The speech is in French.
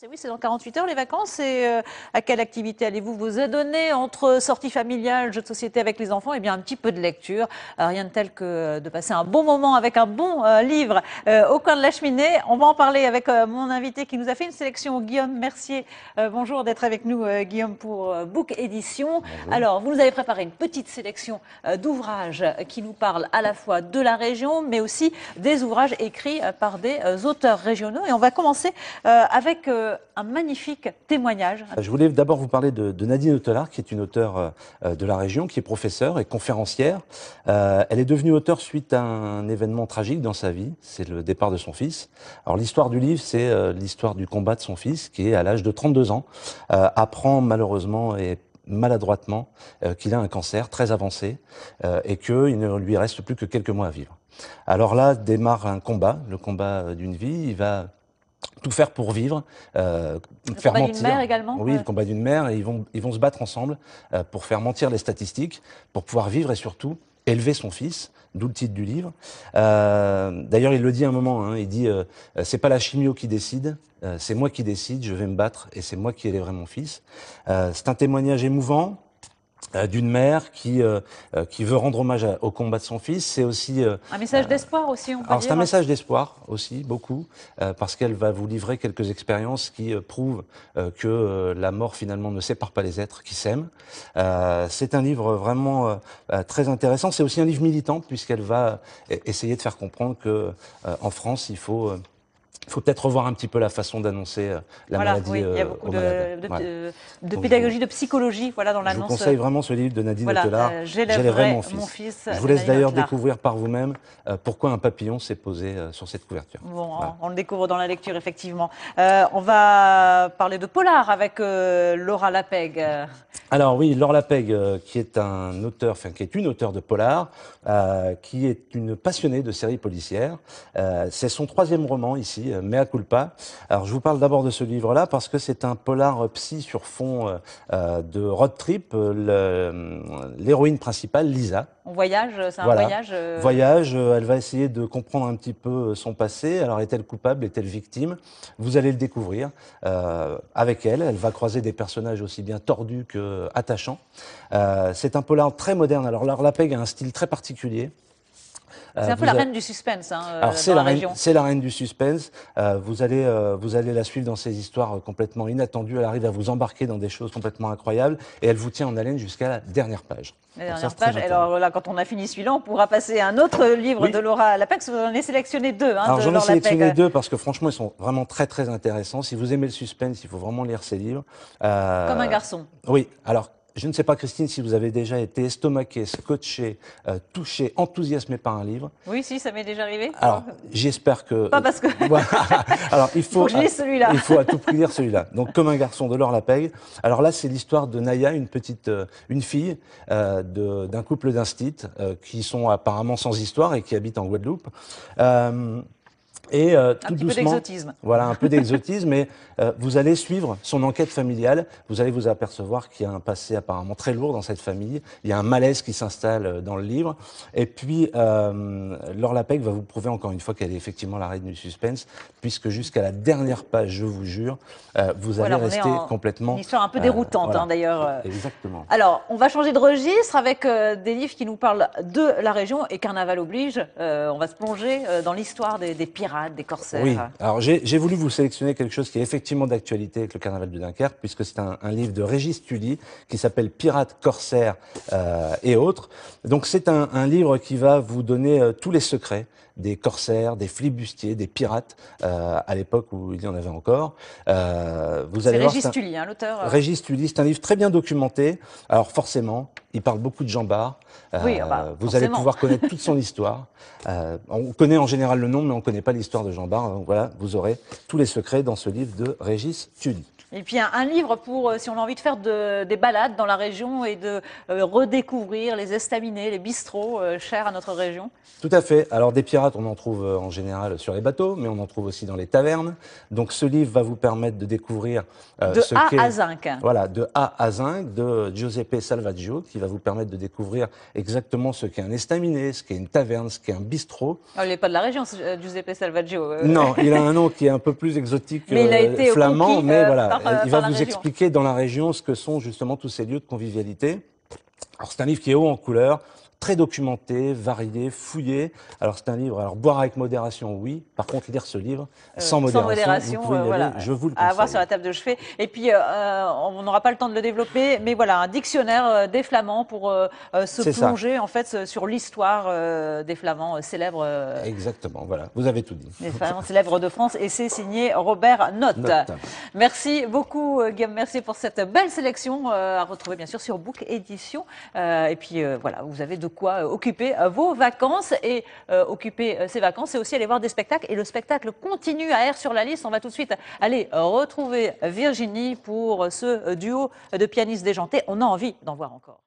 Oui, c'est dans 48 heures les vacances. Et à quelle activité allez-vous vous adonner entre sorties familiales, jeux de société avec les enfants et bien un petit peu de lecture. Rien de tel que de passer un bon moment avec un bon livre au coin de la cheminée. On va en parler avec mon invité qui nous a fait une sélection, Guillaume Mercier. Bonjour d'être avec nous, Guillaume, pour Book Édition. Bonjour. Alors, vous nous avez préparé une petite sélection d'ouvrages qui nous parlent à la fois de la région, mais aussi des ouvrages écrits par des auteurs régionaux. Et on va commencer avec un magnifique témoignage. Je voulais d'abord vous parler de Nadine Autelard, qui est une auteure de la région, qui est professeure et conférencière. Elle est devenue auteure suite à un événement tragique dans sa vie, c'est le départ de son fils. Alors l'histoire du livre, c'est l'histoire du combat de son fils, qui à l'âge de 32 ans, apprend malheureusement et maladroitement qu'il a un cancer très avancé et qu'il ne lui reste plus que quelques mois à vivre. Alors là démarre un combat, le combat d'une vie. Il va tout faire pour vivre, Le faire combat mentir. d'une mère également. Oui, le combat d'une mère, et ils vont se battre ensemble pour faire mentir les statistiques, pour pouvoir vivre et surtout élever son fils, d'où le titre du livre. D'ailleurs, il le dit à un moment, hein, il dit c'est pas la chimio qui décide, c'est moi qui décide, je vais me battre et c'est moi qui élèverai mon fils. C'est un témoignage émouvant d'une mère qui veut rendre hommage au combat de son fils. C'est aussi un message d'espoir aussi, on peut alors dire. c'est un message d'espoir aussi, beaucoup, parce qu'elle va vous livrer quelques expériences qui prouvent que la mort finalement ne sépare pas les êtres qui s'aiment. C'est un livre vraiment très intéressant. C'est aussi un livre militant, puisqu'elle va essayer de faire comprendre que en France, il faut peut-être revoir un petit peu la façon d'annoncer la maladie oui, il y a beaucoup aux malades. Voilà. de Donc, pédagogie, de psychologie, voilà, dans je vous l'annonce. conseille vraiment ce livre de Nadine Voilà, Autelard, j'élèverai mon mon fils. fils. Je vous laisse Nadine d'ailleurs Autelard. découvrir par vous-même pourquoi un papillon s'est posé sur cette couverture. Bon, Voilà. on le découvre dans la lecture, effectivement. On va parler de polar avec Laura Lapeg. Alors oui, Laure Lapeg, qui est qui est une auteure de polar, qui est une passionnée de séries policières. C'est son troisième roman ici, Mea culpa. Alors je vous parle d'abord de ce livre-là parce que c'est un polar psy sur fond de road trip. L'héroïne principale, Lisa. On voyage, c'est un Voilà. voyage. Voyage, elle va essayer de comprendre un petit peu son passé. Alors, est-elle coupable, est-elle victime? Vous allez le découvrir avec elle. Elle va croiser des personnages aussi bien tordus que attachants. C'est un polar très moderne. Alors, Laure Lapeg a un style très particulier. C'est un peu la reine du suspense, hein, Alors dans la région. c'est la reine du suspense. Vous allez la suivre dans ces histoires complètement inattendues. Elle arrive à vous embarquer dans des choses complètement incroyables et elle vous tient en haleine jusqu'à la dernière page. La Donc ça, dernière c'est très page. intéressant. Alors là, quand on a fini celui-là, on pourra passer à un autre livre Oui. de Laura Lapeg. Vous en avez sélectionné deux. Hein, Alors de j'en ai Laura sélectionné Lapeg. deux parce que franchement ils sont vraiment très très intéressants. Si vous aimez le suspense, il faut vraiment lire ces livres. Comme un garçon. Oui, alors je ne sais pas Christine si vous avez déjà été estomaqué, scotché, touché, enthousiasmé par un livre. Oui, si, ça m'est déjà arrivé. Alors j'espère que... Pas parce que... Voilà. Alors il Faut que je lise celui-là. Il faut à tout prix lire celui-là. Donc Comme un garçon de Laure Lapeg. Alors là c'est l'histoire de Naya, une fille d'un couple d'instit qui sont apparemment sans histoire et qui habitent en Guadeloupe. Et tout petit peu doucement, d'exotisme. voilà, un peu d'exotisme, et vous allez suivre son enquête familiale. Vous allez vous apercevoir qu'il y a un passé apparemment très lourd dans cette famille. Il y a un malaise qui s'installe dans le livre. Et puis, Laure Lapeg va vous prouver encore une fois qu'elle est effectivement la reine du suspense, puisque jusqu'à la dernière page, je vous jure, vous allez rester complètement... Une histoire un peu déroutante, voilà. hein, d'ailleurs. Exactement. Alors, on va changer de registre avec des livres qui nous parlent de la région, et Carnaval oblige. On va se plonger dans l'histoire des pirates, des corsaires. Oui, alors j'ai voulu vous sélectionner quelque chose qui est effectivement d'actualité avec le Carnaval de Dunkerque, puisque c'est un livre de Régis Tully qui s'appelle Pirates, corsaires et autres. Donc c'est un livre qui va vous donner tous les secrets des corsaires, des flibustiers, des pirates, à l'époque où il y en avait encore. Vous allez voir, Régis Tully, hein, l'auteur. Régis Tully, c'est un livre très bien documenté. Alors forcément, il parle beaucoup de Jean Bart. Oui, vous allez pouvoir connaître toute son histoire. On connaît en général le nom, mais on ne connaît pas l'histoire de Jean Bart. Donc voilà, vous aurez tous les secrets dans ce livre de Régis Tully. Et puis un livre pour, si on a envie de faire des balades dans la région et de redécouvrir les estaminets, les bistrots chers à notre région. Tout à fait. Alors des pirates, on en trouve en général sur les bateaux, mais on en trouve aussi dans les tavernes. Donc ce livre va vous permettre de découvrir De ce A qu'est, à Zinc. voilà, de A à Zinc, de Giuseppe Salvaggio, qui va vous permettre de découvrir exactement ce qu'est un estaminet, ce qu'est une taverne, ce qu'est un bistrot. Oh, il n'est pas de la région, Giuseppe Salvaggio. Non, il a un nom qui est un peu plus exotique Mais il a été flamand, conquis mais voilà, il va par la vous région. expliquer dans la région ce que sont justement tous ces lieux de convivialité. Alors c'est un livre qui est haut en couleur, très documenté, varié, fouillé. Alors c'est un livre, alors boire avec modération, oui. Par contre, lire ce livre sans modération, vous pouvez y aller, voilà, je vous le à avoir conseille. sur la table de chevet. Et puis, on n'aura pas le temps de le développer, mais voilà, un dictionnaire des Flamands pour se C'est ça, plonger en fait sur l'histoire des Flamands célèbres. exactement, voilà, vous avez tout dit. Les Flamands célèbres de France, et c'est signé Robert Notte. Note. Merci beaucoup, Guillaume. Merci pour cette belle sélection à retrouver bien sûr sur Book Édition. Et puis voilà, vous avez de quoi occuper vos vacances et occuper ces vacances, c'est aussi aller voir des spectacles. Et le spectacle continue à Air-sur-la-Lys. On va tout de suite aller retrouver Virginie pour ce duo de pianistes déjantés. On a envie d'en voir encore.